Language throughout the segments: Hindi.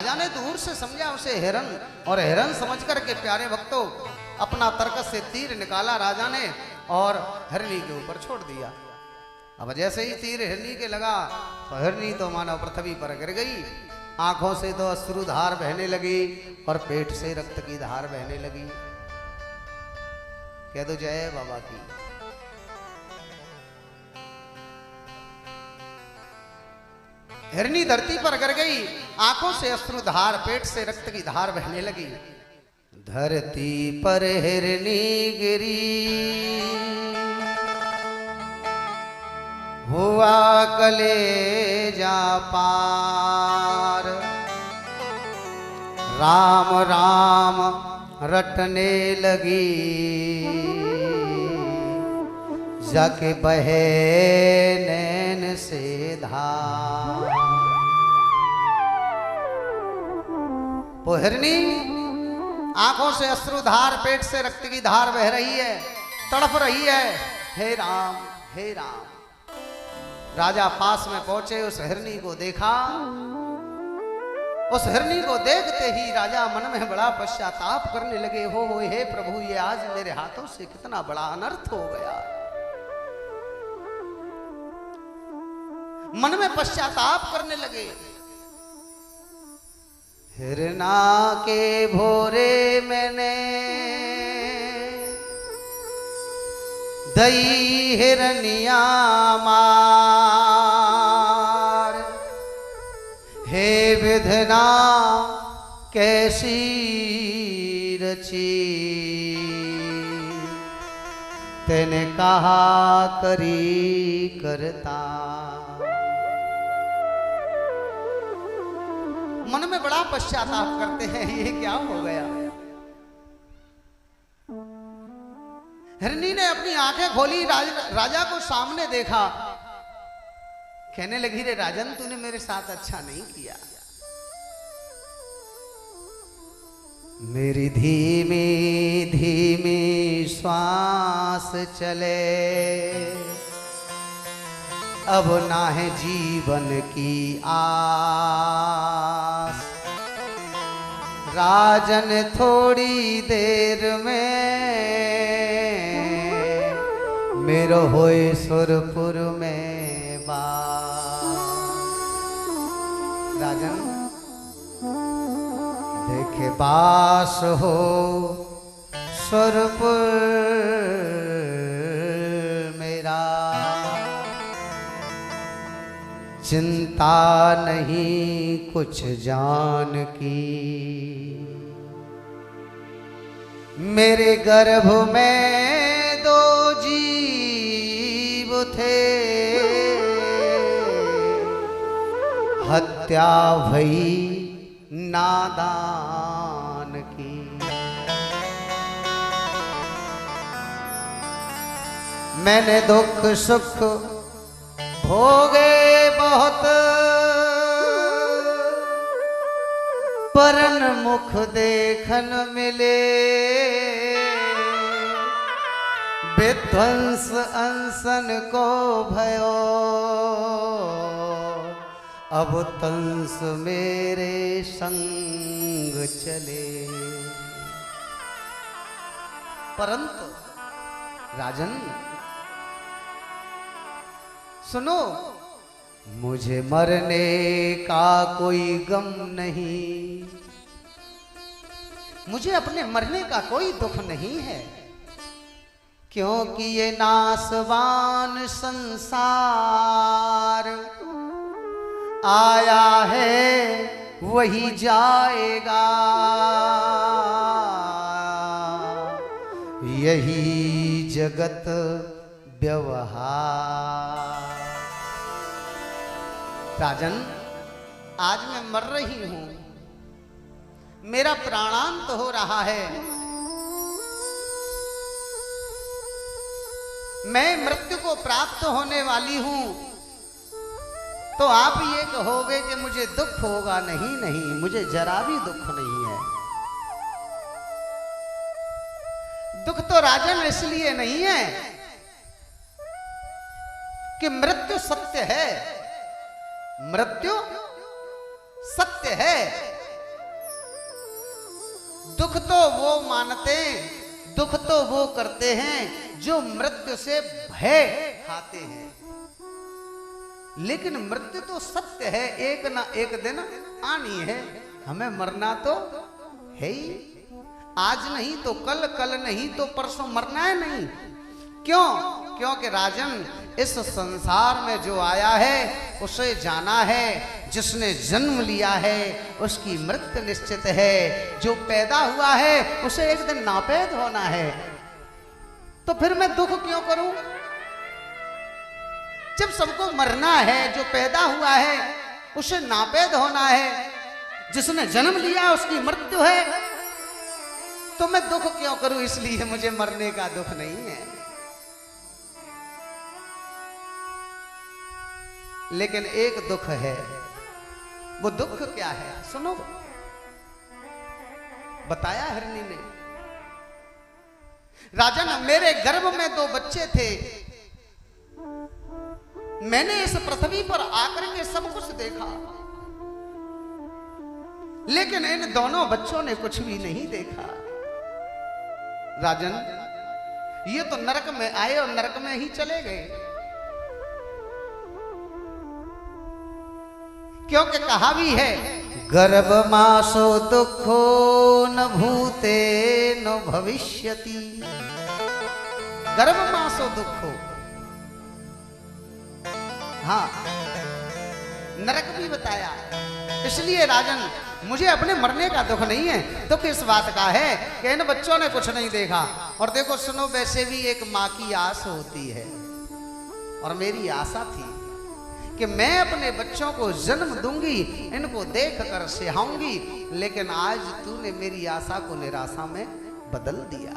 राजा ने दूर से समझा उसे हिरन, और हिरन समझ करके प्यारे भक्तों अपना तर्कस से तीर निकाला राजा ने और हिरनी के ऊपर छोड़ दिया। अब जैसे ही तीर हिरनी के लगा तो हिरनी तो मानो पृथ्वी पर गिर गई। आंखों से तो अश्रुधार बहने लगी और पेट से रक्त की धार बहने लगी। कह दो जय बाबा की। हिरनी धरती पर गिर गई, आंखों से अश्रुधार, पेट से रक्त की धार बहने लगी। धरती पर हिरनी गिरी, हुआ कलेजा पार। राम राम रटने लगी, जाके बहे नैन से धार। वो हिरनी आंखों से अश्रुधार, पेट से रक्त की धार बह रही है, तड़प रही है। हे राम हे राम। राजा पास में पहुंचे, उस हिरनी को देखा। उस हिरनी को देखते ही राजा मन में बड़ा पश्चाताप करने लगे। हो हे प्रभु, ये आज मेरे हाथों से कितना बड़ा अनर्थ हो गया। मन में पश्चाताप करने लगे। हिरना के भोरे मैंने दई हिरनिया मार। हे विधना कैसी रची, तेने कहा करी करता। मन में बड़ा पश्चाताप करते हैं, ये क्या हो गया। हिरनी ने अपनी आंखें खोली, राजा को सामने देखा। कहने लगी, रे राजन, तूने मेरे साथ अच्छा नहीं किया। मेरी धीमी धीमी श्वास चले, अब ना है जीवन की आस। राजन थोड़ी देर में मेरो होए सुरपुर में बास। राजन देखे बास हो सुरपुर मेरा, चिंता नहीं कुछ जान की। मेरे गर्भ में दो जीव थे, हत्या भई नादान की। मैंने दुख सुख भोगे बहुत, परन मुख देखन मिले। विध्वंस अंसन को भयो, अब तंस मेरे संग चले। परंतु राजन सुनो, मुझे मरने का कोई गम नहीं। मुझे अपने मरने का कोई दुख नहीं है, क्योंकि ये नासवान संसार आया है वही जाएगा। यही जगत व्यवहार। राजन, आज मैं मर रही हूं, मेरा प्राणांत हो रहा है। मैं मृत्यु को प्राप्त होने वाली हूं, तो आप ये कहोगे कि मुझे दुख होगा। नहीं नहीं, मुझे जरा भी दुख नहीं है। दुख तो राजन इसलिए नहीं है कि मृत्यु सत्य है। मृत्यु सत्य है, दुख तो वो मानते, दुख तो वो करते हैं जो मृत्यु से भय खाते हैं। लेकिन मृत्यु तो सत्य है, एक ना एक दिन आनी है। हमें मरना तो है ही, आज नहीं तो कल, कल नहीं तो परसों मरना है नहीं। क्यों? क्योंकि राजन इस संसार में जो आया है उसे जाना है, जिसने जन्म लिया है उसकी मृत्यु निश्चित है, जो पैदा हुआ है उसे एक दिन नापैद होना है। तो फिर मैं दुख क्यों करूं जब सबको मरना है? जो पैदा हुआ है उसे नापैद होना है, जिसने जन्म लिया उसकी मृत्यु है, तो मैं दुख क्यों करूं? इसलिए मुझे मरने का दुख नहीं है। लेकिन एक दुख है। वो दुख क्या है सुनो। बताया हिरनी ने, राजन मेरे गर्भ में 2 बच्चे थे, मैंने इस पृथ्वी पर आकर के सब कुछ देखा, लेकिन इन दोनों बच्चों ने कुछ भी नहीं देखा। राजन ये तो नरक में आए और नरक में ही चले गए। क्योंकि कहा भी है, गर्भ मासो दुखो न भूते न भविष्यति। गर्भ मासो दुखो, हाँ नरक भी बताया। इसलिए राजन मुझे अपने मरने का दुख नहीं है, दुख इस बात का है कि इन बच्चों ने कुछ नहीं देखा। और देखो सुनो, वैसे भी एक माँ की आस होती है, और मेरी आशा थी कि मैं अपने बच्चों को जन्म दूंगी, इनको देख कर सिहाऊंगी, लेकिन आज तूने मेरी आशा को निराशा में बदल दिया।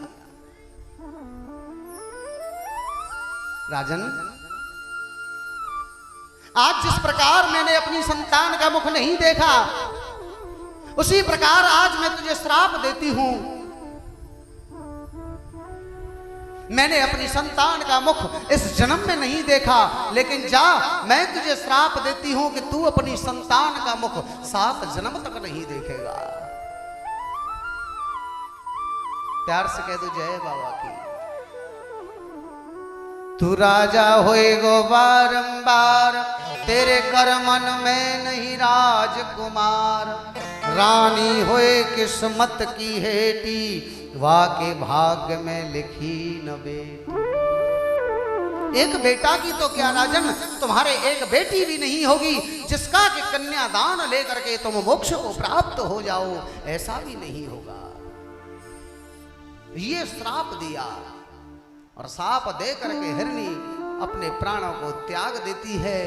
राजन आज जिस प्रकार मैंने अपनी संतान का मुख नहीं देखा, उसी प्रकार आज मैं तुझे श्राप देती हूं। मैंने अपनी संतान का मुख इस जन्म में नहीं देखा, लेकिन जा मैं तुझे श्राप देती हूं कि तू अपनी संतान का मुख 7 जन्म तक नहीं देखेगा। प्यार से कह दो जय बाबा की। तू राजा होएगो बारंबार, तेरे करमन में नहीं राजकुमार। रानी होए किस्मत की हेटी, वाके भाग्य में लिखी न बेटी। एक बेटा की तो क्या राजन, तुम्हारे एक बेटी भी नहीं होगी जिसका कि कन्यादान लेकर के तुम मोक्ष को प्राप्त हो जाओ, ऐसा भी नहीं होगा। ये श्राप दिया, और श्राप दे करके हिरनी अपने प्राणों को त्याग देती है।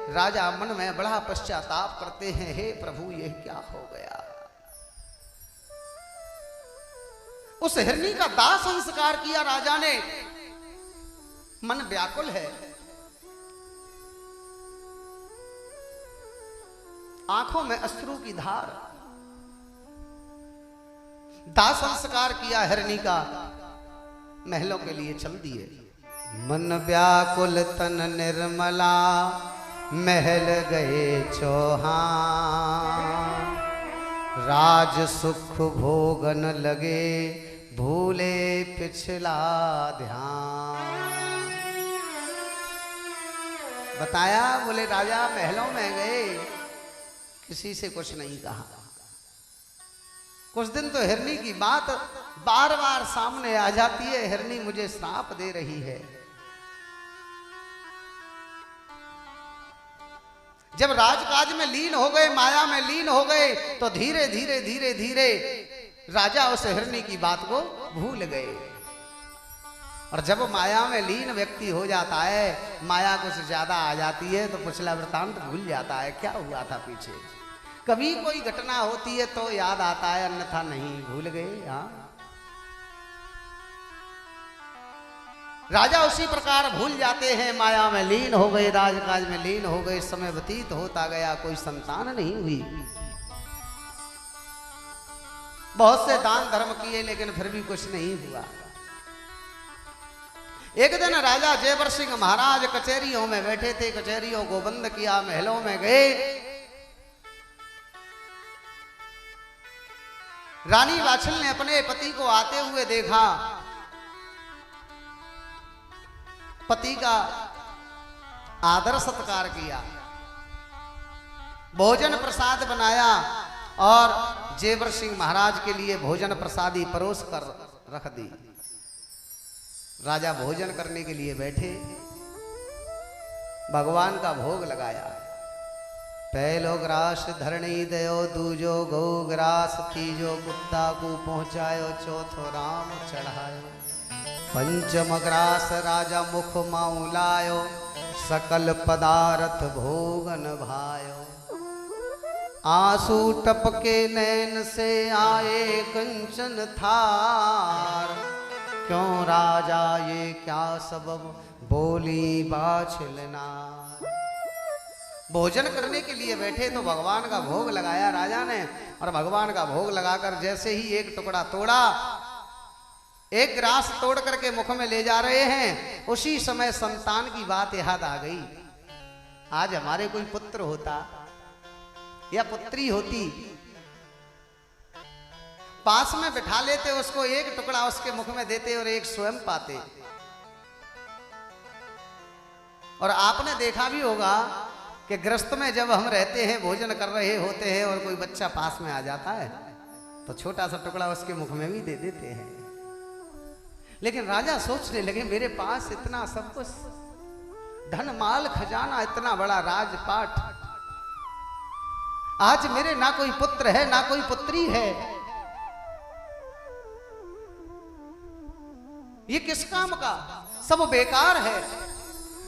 राजा मन में बड़ा पश्चाताप करते हैं, हे प्रभु यह क्या हो गया। उस हिरनी का दाह संस्कार किया राजा ने, मन व्याकुल है, आंखों में अश्रु की धार। दाह संस्कार किया हिरनी का, महलों के लिए चल दिए। मन व्याकुल तन निर्मला, महल गए चौहान। राज सुख भोगन लगे, भूले पिछला ध्यान। बताया, बोले राजा महलों में गए, किसी से कुछ नहीं कहा। कुछ दिन तो हिरनी की बात बार बार सामने आ जाती है, हिरनी मुझे श्राप दे रही है। जब राजकाज में लीन हो गए, माया में लीन हो गए, तो धीरे धीरे धीरे धीरे राजा उस हिरनी की बात को भूल गए। और जब माया में लीन व्यक्ति हो जाता है, माया कुछ ज्यादा आ जाती है, तो पिछला वृतांत भूल जाता है, क्या हुआ था पीछे। कभी कोई घटना होती है तो याद आता है, अन्यथा नहीं, भूल गए। हाँ, राजा उसी प्रकार भूल जाते हैं, माया में लीन हो गए, राजकाज में लीन हो गए। समय व्यतीत होता गया, कोई संतान नहीं हुई। बहुत से दान धर्म किए, लेकिन फिर भी कुछ नहीं हुआ। एक दिन राजा जयवर सिंह महाराज कचहरियों में बैठे थे, कचहरियों को बंद किया, महलों में गए। रानी वात्सल ने अपने पति को आते हुए देखा, पति का आदर सत्कार किया, भोजन प्रसाद बनाया और जेवर सिंह महाराज के लिए भोजन प्रसादी परोस कर रख दी। राजा भोजन करने के लिए बैठे, भगवान का भोग लगाया। पहलो ग्रास धरणी दयो, दूजो गौ ग्रास, तीजो कुत्ता को पहुंचायो, चौथो राम चढ़ायो, पंचम ग्रास राजा मुख माऊ लायो, सकल पदार्थ भोगन भायो। आंसू टपके नैन से आए कंचन थार, क्यों राजा ये क्या सबब बोली बाछलना। भोजन करने के लिए बैठे तो भगवान का भोग लगाया राजा ने, और भगवान का भोग लगाकर जैसे ही एक टुकड़ा तोड़ा, एक ग्रास तोड़ करके मुख में ले जा रहे हैं, उसी समय संतान की बात याद आ गई। आज हमारे कोई पुत्र होता या पुत्री होती, पास में बिठा लेते, उसको एक टुकड़ा उसके मुख में देते और एक स्वयं पाते। और आपने देखा भी होगा कि गृहस्थ में जब हम रहते हैं, भोजन कर रहे होते हैं और कोई बच्चा पास में आ जाता है तो छोटा सा टुकड़ा उसके मुख में भी दे देते हैं। लेकिन राजा सोचने लगे, मेरे पास इतना सब कुछ धन माल खजाना, इतना बड़ा राजपाट, आज मेरे ना कोई पुत्र है ना कोई पुत्री है, ये किस काम का, सब बेकार है।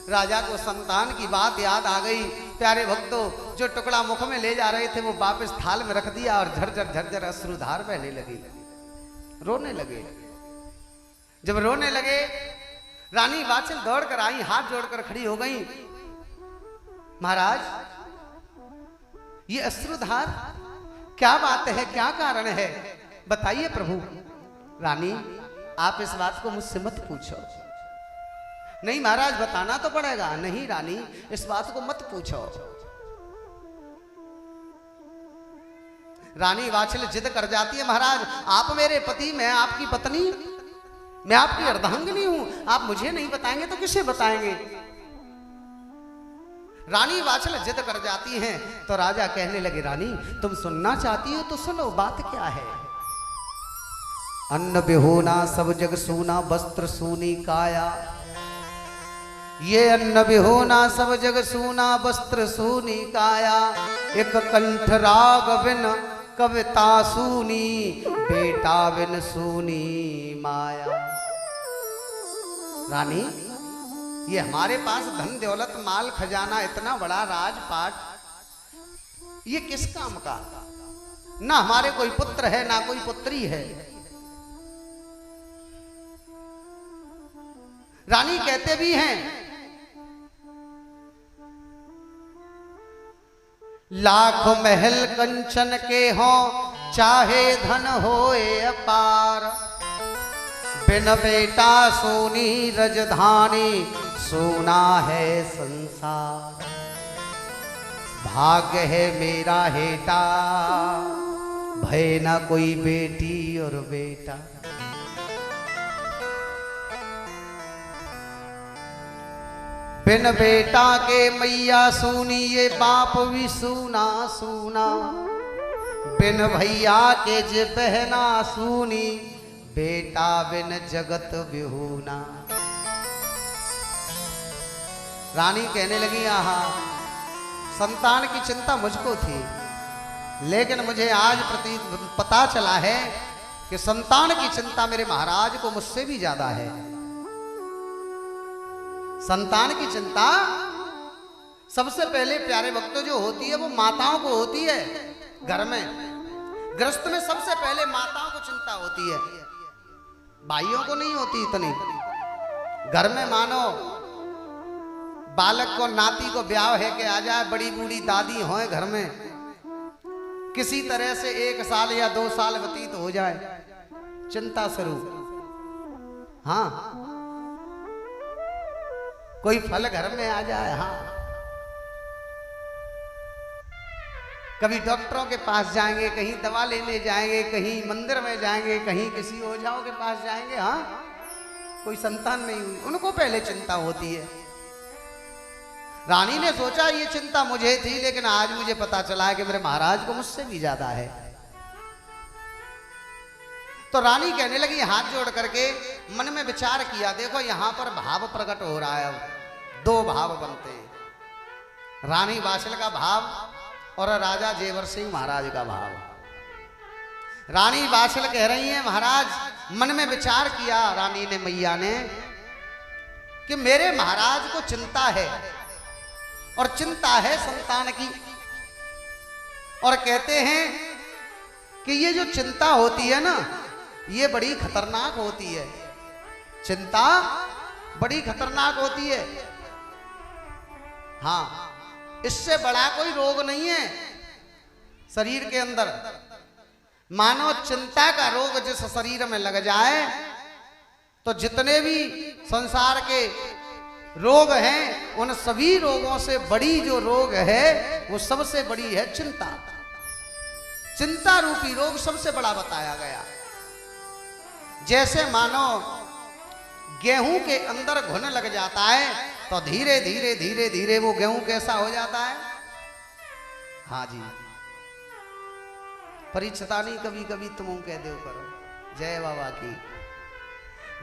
राजा को संतान की बात याद आ गई। प्यारे भक्तों, जो टुकड़ा मुख में ले जा रहे थे वो वापस थाल में रख दिया और झरझर झरझर अश्रुधार बहने लगी, रोने लगे। जब रोने लगे, रानी वात्सल दौड़कर आई, हाथ जोड़कर खड़ी हो गई। महाराज, ये अश्रुधार क्या बात है, क्या कारण है, बताइए प्रभु। रानी, आप इस बात को मुझसे मत पूछो। नहीं महाराज, बताना तो पड़ेगा। नहीं रानी, इस बात को मत पूछो। रानी वात्सल जिद कर जाती है, महाराज आप मेरे पति, मैं आपकी पत्नी, मैं आपकी अर्धांगिनी हूं, आप मुझे नहीं बताएंगे तो किसे बताएंगे। रानी वात्सल जिद कर जाती हैं तो राजा कहने लगे, रानी तुम सुनना चाहती हो तो सुनो, बात क्या है। अन्न बेहोना सब जग सूना, वस्त्र सूनी काया, ये अन्न बेहोना सब जग सूना, वस्त्र सूनी काया, एक कंठ राग बिन कविता सूनी, बेटा बिन सूनी माया। रानी, ये हमारे पास धन दौलत माल खजाना, इतना बड़ा राजपाट, ये किस काम का, ना हमारे कोई पुत्र है ना कोई पुत्री है। रानी कहते भी हैं, लाख महल कंचन के हों, चाहे धन होए अपार, बिन बेटा सोनी रजधानी, सोना है संसार। भाग्य है मेरा हेटा, भय ना कोई बेटी और बेटा। बिन बेटा के मैया सूनी, ये बाप भी सूना सूना, बिन भैया के जे बहना सूनी, बेटा बिन जगत बिहूना। रानी कहने लगी, आहा, संतान की चिंता मुझको थी, लेकिन मुझे आज पता चला है कि संतान की चिंता मेरे महाराज को मुझसे भी ज्यादा है। संतान की चिंता सबसे पहले प्यारे भक्तों जो होती है वो माताओं को होती है। घर में गृहस्थ में सबसे पहले माताओं को चिंता होती है, भाइयों को नहीं होती इतनी। घर में मानो बालक को, नाती को ब्याह है कि आ जाए, बड़ी बूढ़ी दादी होए घर में, किसी तरह से 1 साल या 2 साल व्यतीत हो जाए, चिंता शुरू। हाँ, कोई फल घर में आ जाए, हाँ, कभी डॉक्टरों के पास जाएंगे, कहीं दवा लेने जाएंगे, कहीं मंदिर में जाएंगे, कहीं किसी ओझाओं के पास जाएंगे, हाँ कोई संतान नहीं हुई, उनको पहले चिंता होती है। रानी ने सोचा ये चिंता मुझे थी, लेकिन आज मुझे पता चला है कि मेरे महाराज को मुझसे भी ज्यादा है। तो रानी कहने लगी, हाथ जोड़ करके मन में विचार किया, देखो यहां पर भाव प्रकट हो रहा है। अब दो भाव बनते हैं, रानी बाछल का भाव और राजा जेवर सिंह महाराज का भाव। रानी बाछल कह रही है, महाराज मन में विचार किया रानी ने, मैया ने, कि मेरे महाराज को चिंता है और चिंता है संतान की, और कहते हैं कि ये जो चिंता होती है ना, ये बड़ी खतरनाक होती है। चिंता बड़ी खतरनाक होती है। हाँ, इससे बड़ा कोई रोग नहीं है शरीर के अंदर। मानो चिंता का रोग जिस शरीर में लग जाए तो जितने भी संसार के रोग हैं, उन सभी रोगों से बड़ी जो रोग है वो सबसे बड़ी है चिंता। चिंता रूपी रोग सबसे बड़ा बताया गया। जैसे मानो गेहूं के अंदर घुन लग जाता है तो धीरे धीरे धीरे धीरे वो गेहूं कैसा हो जाता है। हाँ जी, परीक्षता नहीं कभी कभी तुम कह दो करो, जय बाबा की।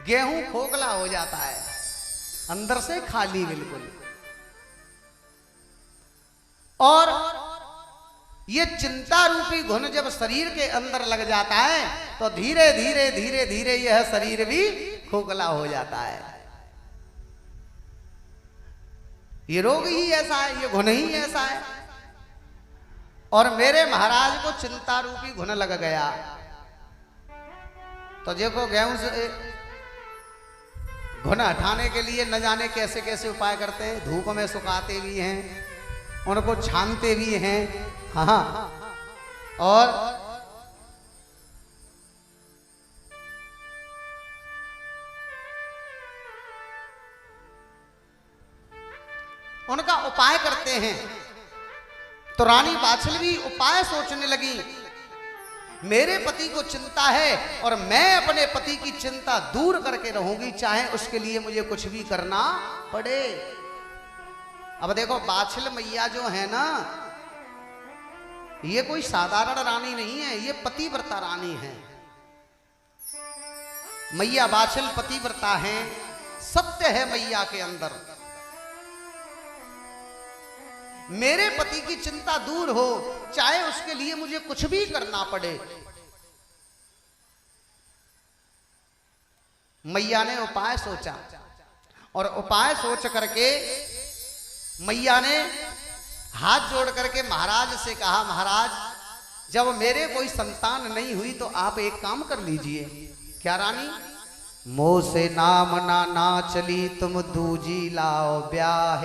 गेहूं खोखला हो जाता है, अंदर से खाली बिल्कुल। और ये चिंता रूपी घुन जब शरीर के अंदर लग जाता है तो धीरे धीरे धीरे धीरे यह शरीर भी खोखला हो जाता है। ये रोग ही ऐसा है, ये घुन ही ऐसा है। और मेरे महाराज को चिंता रूपी घुन लग गया। तो देखो गेहूं से घुन हटाने के लिए न जाने कैसे कैसे उपाय करते हैं। धूप में सुखाते भी हैं, उनको छानते भी हैं, हाँ, और उनका उपाय करते हैं। तो रानी बाछल भी उपाय सोचने लगी। मेरे पति को चिंता है और मैं अपने पति की चिंता दूर करके रहूंगी, चाहे उसके लिए मुझे कुछ भी करना पड़े। अब देखो बाछल मैया जो है ना, ये कोई साधारण रानी नहीं है, ये पतिव्रता रानी है। मैया बाछल पतिव्रता है, सत्य है मैया के अंदर। मेरे पति की चिंता दूर हो, चाहे उसके लिए मुझे कुछ भी करना पड़े। मैया ने उपाय सोचा और उपाय सोच करके मैया ने हाथ जोड़ करके महाराज से कहा, महाराज जब मेरे कोई संतान नहीं हुई तो आप एक काम कर लीजिए। क्या रानी? मोह से नाम ना चली तुम दूजी लाओ ब्याह,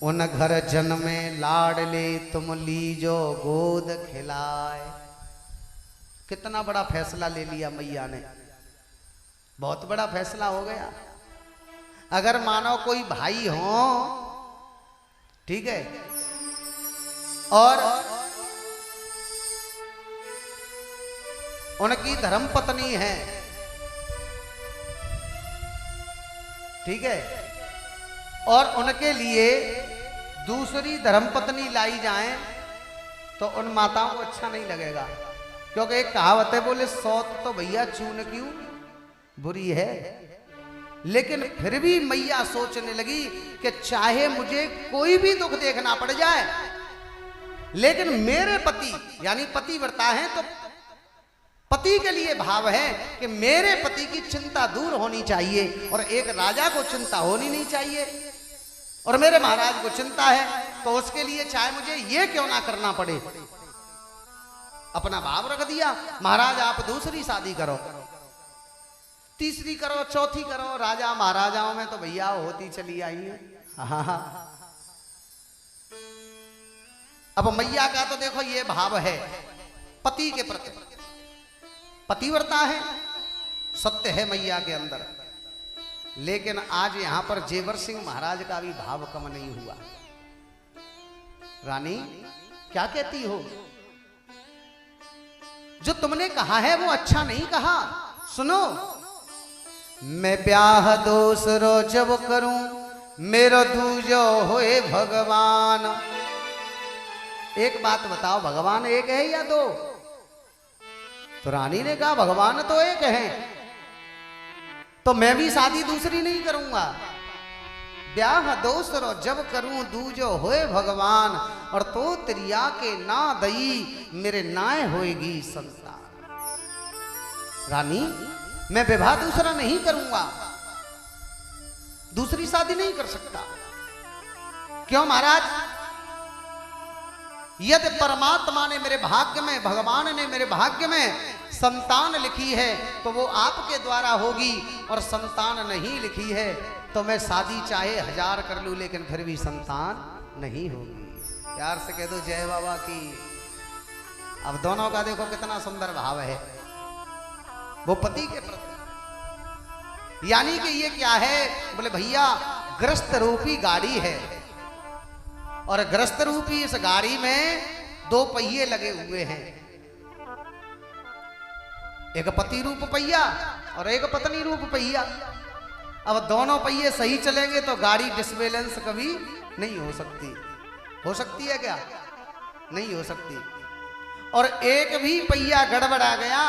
उन घर जन्मे लाडले तुम लीजो गोद खिलाए। कितना बड़ा फैसला ले लिया मैया ने, बहुत बड़ा फैसला हो गया। अगर मानो कोई भाई हो, ठीक है, और उनकी धर्मपत्नी है, ठीक है, और उनके लिए दूसरी धर्मपत्नी लाई जाए तो उन माताओं को अच्छा नहीं लगेगा। क्योंकि एक कहावत है, बोले सौत तो भैया चून क्यों बुरी है। लेकिन फिर भी मैया सोचने लगी कि चाहे मुझे कोई भी दुख देखना पड़ जाए, लेकिन मेरे पति यानी पतिव्रता है तो पति के लिए भाव है कि मेरे पति की चिंता दूर होनी चाहिए और एक राजा को चिंता होनी नहीं चाहिए। और मेरे महाराज को चिंता है तो उसके लिए चाहे मुझे ये क्यों ना करना पड़े। अपना भाव रख दिया, महाराज आप दूसरी शादी करो, तीसरी करो, चौथी करो। राजा महाराजाओं में तो भैया होती चली आई है। अब मैया का तो देखो ये भाव है पति के प्रति, पतिव्रता है, सत्य है मैया के अंदर। लेकिन आज यहां पर जेवर सिंह महाराज का भी भाव कम नहीं हुआ। रानी क्या कहती हो? जो तुमने कहा है वो अच्छा नहीं कहा। सुनो, मैं ब्याह दूसरो जब करूं मेरो दूजो होए भगवान। एक बात बताओ, भगवान एक है या दो? तो रानी ने कहा भगवान तो एक है, तो मैं भी शादी दूसरी नहीं करूंगा। ब्याह दूसरो जब करूं दूजो होए भगवान, और तो त्रिया के ना दई मेरे नाय होएगी संसार। रानी, मैं विवाह दूसरा नहीं करूंगा, दूसरी शादी नहीं कर सकता। क्यों महाराज? यदि परमात्मा ने मेरे भाग्य में, भगवान ने मेरे भाग्य में संतान लिखी है तो वो आपके द्वारा होगी, और संतान नहीं लिखी है तो मैं शादी चाहे 1000 कर लूं लेकिन फिर भी संतान नहीं होगी। प्यार से कह दो जय बाबा की। अब दोनों का देखो कितना सुंदर भाव है वो पति के प्रति। यानी कि ये क्या है? बोले भैया ग्रस्त रूपी गाड़ी है, और ग्रस्त रूपी इस गाड़ी में 2 पहिए लगे हुए हैं, एक पति रूप पहिया और एक पत्नी रूप पहिया। अब दोनों पहिए सही चलेंगे तो गाड़ी डिसबैलेंस कभी नहीं हो सकती। हो सकती है क्या? नहीं हो सकती। और एक भी पहिया गड़बड़ा गया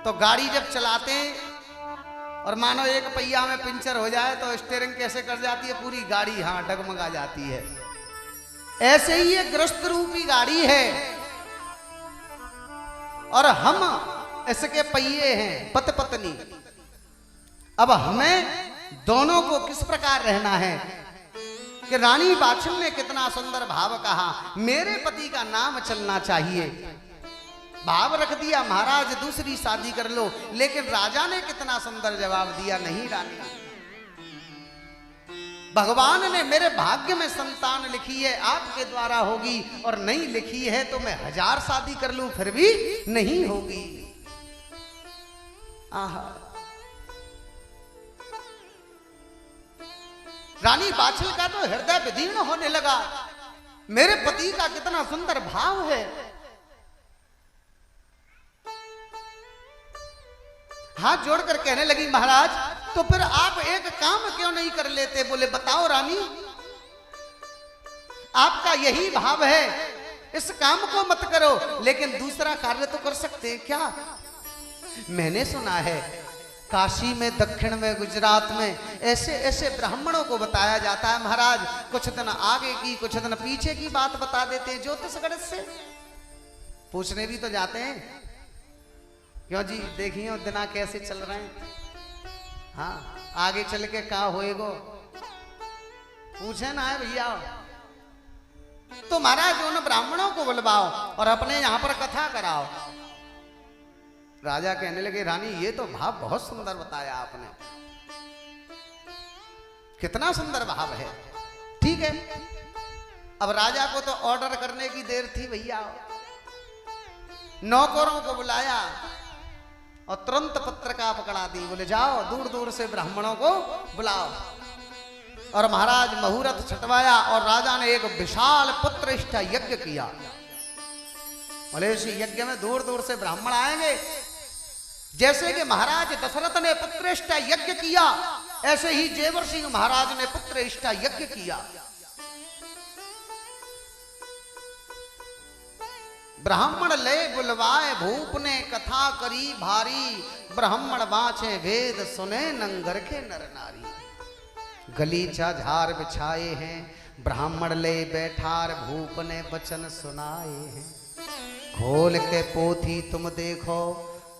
तो गाड़ी जब चलाते हैं और मानो एक पहिया में पंचर हो जाए तो स्टीयरिंग कैसे कर जाती है, पूरी गाड़ी हाँ डगमगा जाती है। ऐसे ही ये ग्रस्त रूपी गाड़ी है, और हम इसके पहिए हैं, पति पत्नी। अब हमें दोनों को किस प्रकार रहना है कि रानी बाछल ने कितना सुंदर भाव कहा, मेरे पति का नाम चलना चाहिए। भाव रख दिया महाराज दूसरी शादी कर लो, लेकिन राजा ने कितना सुंदर जवाब दिया, नहीं रानी, भगवान ने मेरे भाग्य में संतान लिखी है, आपके द्वारा होगी, और नहीं लिखी है तो मैं 1000 शादी कर लूं फिर भी नहीं होगी। आहा, रानी बाछल का तो हृदय विदीर्ण होने लगा, मेरे पति का कितना सुंदर भाव है। हाथ जोड़कर कहने लगी महाराज तो फिर आप एक काम क्यों नहीं कर लेते? बोले बताओ रानी, आपका यही भाव है, इस काम को मत करो, लेकिन दूसरा कार्य तो कर सकते हैं क्या? मैंने सुना है काशी में, दक्षिण में, गुजरात में ऐसे ऐसे ब्राह्मणों को बताया जाता है महाराज, कुछ दिन आगे की कुछ दिन पीछे की बात बता देते हैं ज्योतिष गणित से। पूछने भी तो जाते हैं, क्यों जी देखिए दिना कैसे चल रहे हैं, हाँ आगे चल के क्या होएगो, पूछे ना है भैया। तो महाराज उन ब्राह्मणों को बुलवाओ और अपने यहां पर कथा कराओ। राजा कहने लगे रानी ये तो भाव बहुत सुंदर बताया आपने, कितना सुंदर भाव है। ठीक है, अब राजा को तो ऑर्डर करने की देर थी भैया, नौकरों को बुलाया और तुरंत पत्रिका पकड़ा दी, बोले जाओ दूर दूर से ब्राह्मणों को बुलाओ। और महाराज मुहूर्त छटवाया और राजा ने एक विशाल पुत्रेष्ठा यज्ञ किया। बोले इस यज्ञ में दूर दूर से ब्राह्मण आएंगे, जैसे कि महाराज दशरथ ने पुत्रेष्ठा यज्ञ किया ऐसे ही जेवर सिंह महाराज ने पुत्रेष्ठा यज्ञ किया। ब्राह्मण ले बुलवाए भूप ने कथा करी भारी, ब्राह्मण बाँचे वेद सुने नंगर के नर नारी। गलीचा झार बिछाए हैं ब्राह्मण ले बैठार, भूप ने वचन सुनाए हैं। खोल के पोथी तुम देखो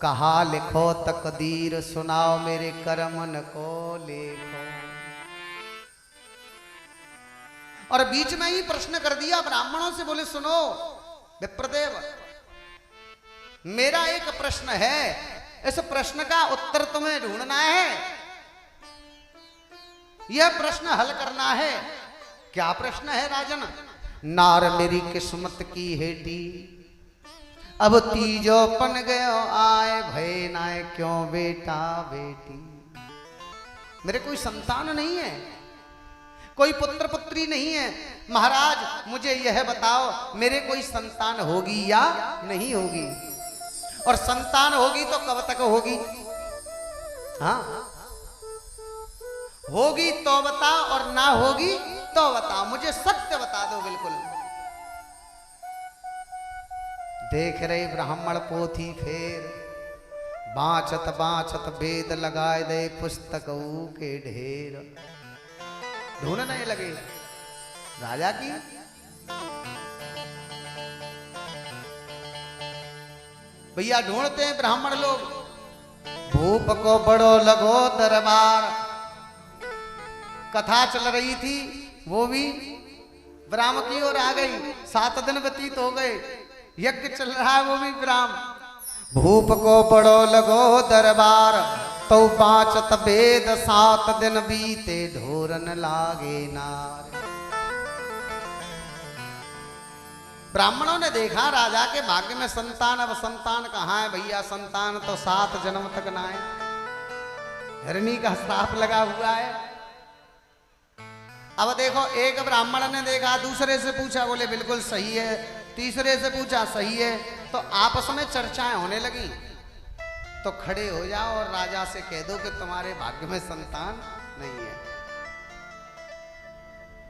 कहा लिखो, तकदीर सुनाओ मेरे करमन को लेखो। और बीच में ही प्रश्न कर दिया ब्राह्मणों से, बोले सुनो विप्रदेव मेरा एक प्रश्न है, इस प्रश्न का उत्तर तुम्हें ढूंढना है, यह प्रश्न हल करना है। क्या प्रश्न है राजन? नार मेरी किस्मत की हेटी, अब तीजो पन गयो आए, भय नाय क्यों बेटा बेटी। मेरे कोई संतान नहीं है, कोई पुत्र पुत्री नहीं है। महाराज मुझे यह बताओ मेरे कोई संतान होगी या नहीं होगी, और संतान होगी तो कब तक होगी? हाँ, होगी तो बताओ और ना होगी तो बताओ, मुझे सत्य बता दो बिल्कुल। देख रहे ब्राह्मण पोथी फेर, बाँचत बाँचत वेद लगाए दे पुस्तक के ढेर। ढूंढने लगे राजा की भैया, ढूंढते हैं ब्राह्मण लोग। भूप को बड़ो लगो दरबार, कथा चल रही थी वो भी विराम की ओर आ गई। 7 दिन व्यतीत हो गए, यज्ञ चल रहा है वो भी विराम। भूप को बड़ो लगो दरबार, तो 5 वेद 7 दिन बीते ढोरन लागे नार। ब्राह्मणों ने देखा राजा के भाग्य में संतान, अब संतान कहाँ है भैया, संतान तो 7 जन्म तक ना है। हिरणी का श्राप लगा हुआ है। अब देखो, एक ब्राह्मण ने देखा, दूसरे से पूछा, बोले बिल्कुल सही है, तीसरे से पूछा सही है, तो आपस में चर्चाएं होने लगी। तो खड़े हो जाओ और राजा से कह दो कि तुम्हारे भाग्य में संतान नहीं है।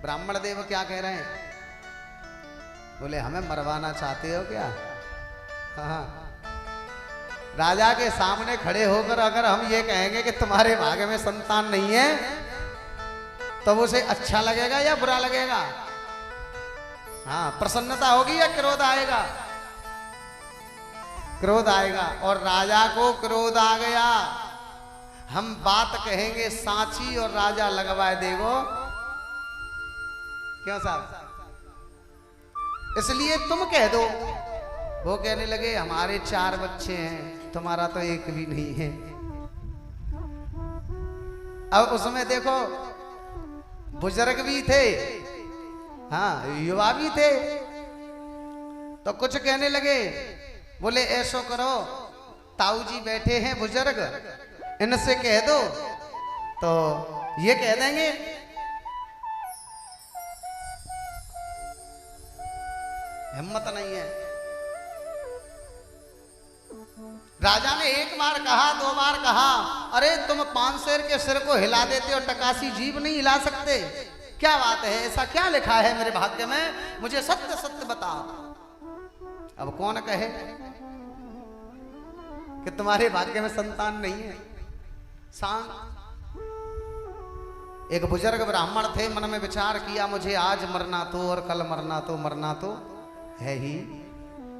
ब्राह्मण देव क्या कह रहे हैं? बोले हमें मरवाना चाहते हो क्या? हाँ, राजा के सामने खड़े होकर अगर हम ये कहेंगे कि तुम्हारे भाग्य में संतान नहीं है, तो उसे अच्छा लगेगा या बुरा लगेगा? हाँ, प्रसन्नता होगी या क्रोध आएगा? क्रोध आएगा। और राजा को क्रोध आ गया। हम बात कहेंगे सांची और राजा लगवाए देगो, क्यों साहब? इसलिए तुम कह दो। वो कहने लगे हमारे 4 बच्चे हैं, तुम्हारा तो एक भी नहीं है। अब उसमें देखो बुजुर्ग भी थे, हाँ युवा भी थे, तो कुछ कहने लगे। बोले ऐसो करो, ताऊ जी बैठे हैं बुजुर्ग, इनसे कह दो तो ये कह देंगे। हिम्मत नहीं है। राजा ने एक बार कहा, 2 बार कहा, अरे तुम 5 शेर के सिर को हिला देते हो, टकासी जीभ नहीं हिला सकते? क्या बात है, ऐसा क्या लिखा है मेरे भाग्य में? मुझे सत्य सत्य बताओ। अब कौन कहे कि तुम्हारे भाग्य में संतान नहीं है? एक बुजुर्ग ब्राह्मण थे, मन में विचार किया मुझे आज मरना तो और कल मरना तो है ही,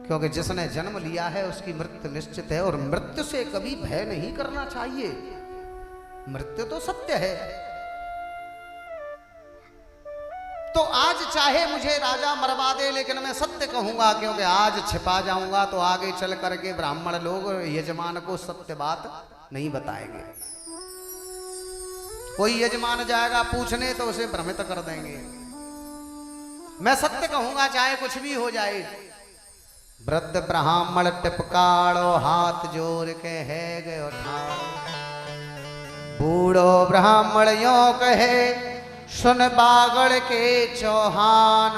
क्योंकि जिसने जन्म लिया है उसकी मृत्यु निश्चित है, और मृत्यु से कभी भय नहीं करना चाहिए। मृत्यु तो सत्य है। तो आज चाहे मुझे राजा मरवा दे, लेकिन मैं सत्य कहूंगा, क्योंकि आज छिपा जाऊंगा तो आगे चल करके ब्राह्मण लोग यजमान को सत्य बात नहीं बताएंगे। कोई यजमान जाएगा पूछने तो उसे भ्रमित कर देंगे। मैं सत्य कहूंगा चाहे कुछ भी हो जाए। वृद्ध ब्राह्मण टिपकाड़ो हाथ जोड़ के है गयो ठाड़ो। बूढ़ो ब्राह्मण यो कहे सुन बागड़ के चौहान,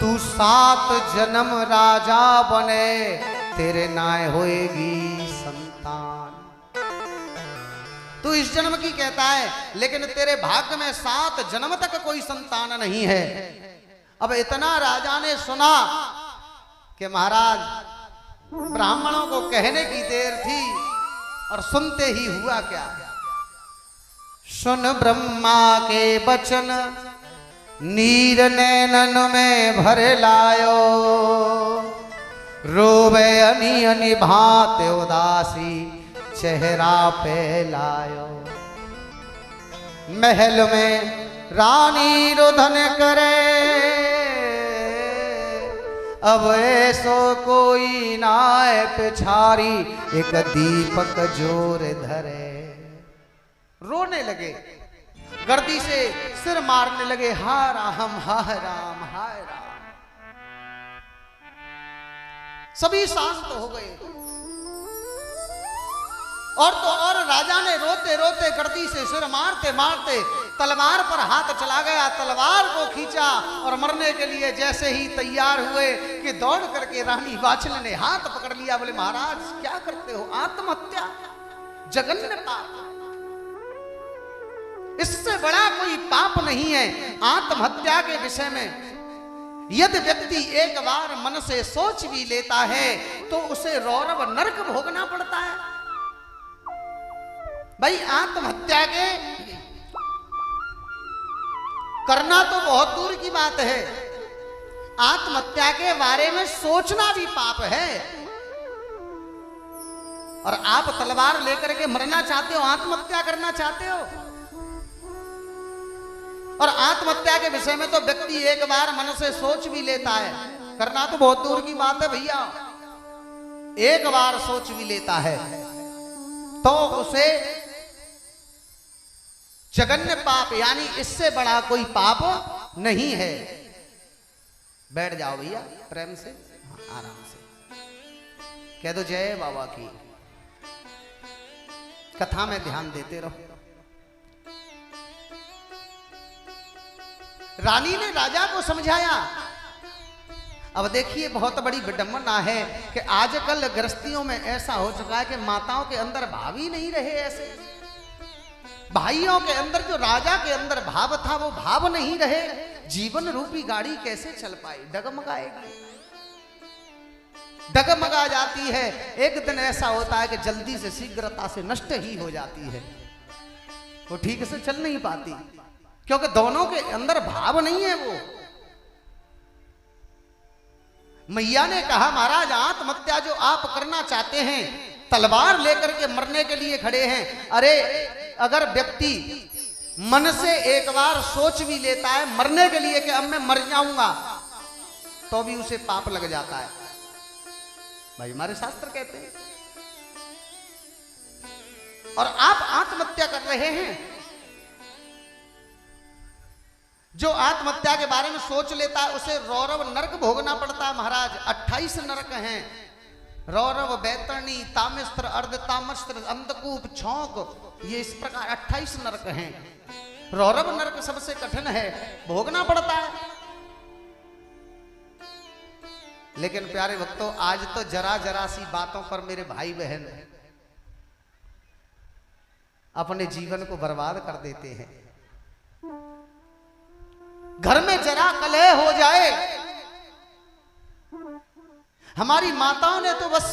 तू 7 जन्म राजा बने, तेरे नाय होएगी संतान। तू इस जन्म की कहता है, लेकिन तेरे भाग्य में 7 जन्म तक कोई संतान नहीं है। अब इतना राजा ने सुना कि महाराज ब्राह्मणों को कहने की देर थी और सुनते ही हुआ क्या? सुन ब्रह्मा के बचन, नीर नैनन में भर लायो, रोवे अनि अनि भांत उदासी, चेहरा पे लायो। महल में रानी रुदन करे, अब ऐसो कोई नाय पिछारी, एक दीपक जोर धरे। रोने लगे, गर्दी से सिर मारने लगे, हाय राम हाय राम हाय राम। सभी शांत हो गए। और तो और राजा ने रोते रोते गर्दी से सिर मारते मारते तलवार पर हाथ चला गया, तलवार को खींचा और मरने के लिए जैसे ही तैयार हुए कि दौड़ करके रानी वात्सल ने हाथ पकड़ लिया। बोले महाराज क्या करते हो, आत्महत्या जघन्य पाप, इससे बड़ा कोई पाप नहीं है। आत्महत्या के विषय में यदि व्यक्ति एक बार मन से सोच भी लेता है तो उसे रौरव नरक भोगना पड़ता है। भाई आत्महत्या के करना तो बहुत दूर की बात है, आत्महत्या के बारे में सोचना भी पाप है। और आप तलवार लेकर के मरना चाहते हो, आत्महत्या करना चाहते हो। और आत्महत्या के विषय में तो व्यक्ति एक बार मन से सोच भी लेता है, करना तो बहुत दूर की बात है भैया, एक बार सोच भी लेता है तो उसे जघन्य पाप, यानी इससे बड़ा कोई पाप नहीं है। बैठ जाओ भैया प्रेम से, आराम से कह दो जय बाबा की। कथा में ध्यान देते रहो। रानी ने राजा को समझाया। अब देखिए बहुत बड़ी विडंबना है कि आजकल गृहस्थियों में ऐसा हो चुका है कि माताओं के अंदर भाव ही नहीं रहे। ऐसे भाइयों के अंदर जो राजा के अंदर भाव था वो भाव नहीं रहे। जीवन रूपी गाड़ी कैसे चल पाई, डगमगाएगी, डगमगा जाती है। एक दिन ऐसा होता है कि जल्दी से शीघ्रता से नष्ट ही हो जाती है, वो ठीक से चल नहीं पाती क्योंकि दोनों के अंदर भाव नहीं है। वो मैया ने कहा महाराज आत्महत्या जो आप करना चाहते हैं, तलवार लेकर के मरने के लिए खड़े हैं, अरे अगर व्यक्ति मन से एक बार सोच भी लेता है मरने के लिए कि अब मैं मर जाऊंगा, तो भी उसे पाप लग जाता है। भाई हमारे शास्त्र कहते हैं। और आप आत्महत्या कर रहे हैं। जो आत्महत्या के बारे में सोच लेता है उसे रौरव नरक भोगना पड़ता है। महाराज 28 नरक हैं, रौरव, बैतरणी, तामिस्त्र, अर्धतामस्त्र, अंधकूप, छौंक, ये इस प्रकार 28 नरक हैं। रौरव नरक सबसे कठिन है, भोगना पड़ता है। लेकिन प्यारे भक्तों आज तो जरा जरा सी बातों पर मेरे भाई बहन अपने जीवन को बर्बाद कर देते हैं। घर में जरा कलह हो जाए, हमारी माताओं ने तो बस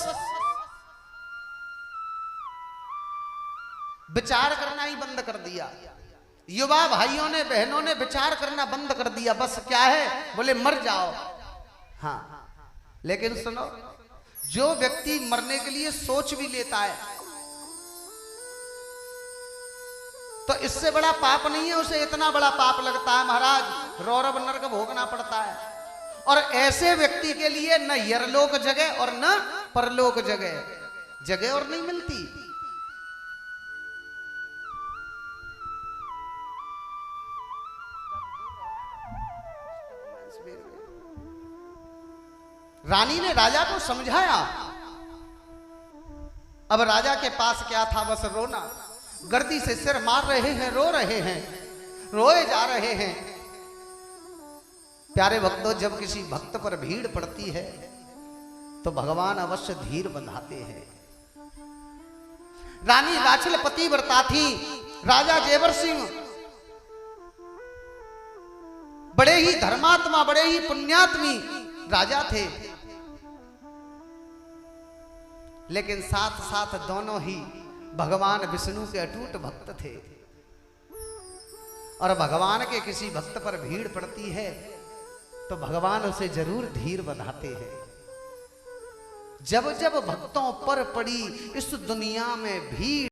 विचार करना ही बंद कर दिया। युवा भाइयों ने, बहनों ने विचार करना बंद कर दिया। बस क्या है, बोले मर जाओ। हाँ, लेकिन सुनो, जो व्यक्ति मरने के लिए सोच भी लेता है तो इससे बड़ा पाप नहीं है, उसे इतना बड़ा पाप लगता है महाराज, रौरव नरक भोगना पड़ता है। और ऐसे व्यक्ति के लिए न यरलोक जगह और न परलोक जगह और नहीं मिलती। रानी ने राजा को समझाया। अब राजा के पास क्या था, बस रोना। गर्दी से सिर मार रहे हैं, रो रहे हैं, रोए जा रहे हैं। प्यारे भक्तों जब किसी भक्त पर भीड़ पड़ती है तो भगवान अवश्य धीर बंधाते हैं। रानी वात्सल पतिव्रता थी, राजा जेवर सिंह बड़े ही धर्मात्मा, बड़े ही पुण्यात्मी राजा थे। लेकिन साथ साथ दोनों ही भगवान विष्णु के अटूट भक्त थे। और भगवान के किसी भक्त पर भीड़ पड़ती है तो भगवान उसे जरूर धीर बंधाते हैं। जब जब भक्तों पर पड़ी इस दुनिया में भीड़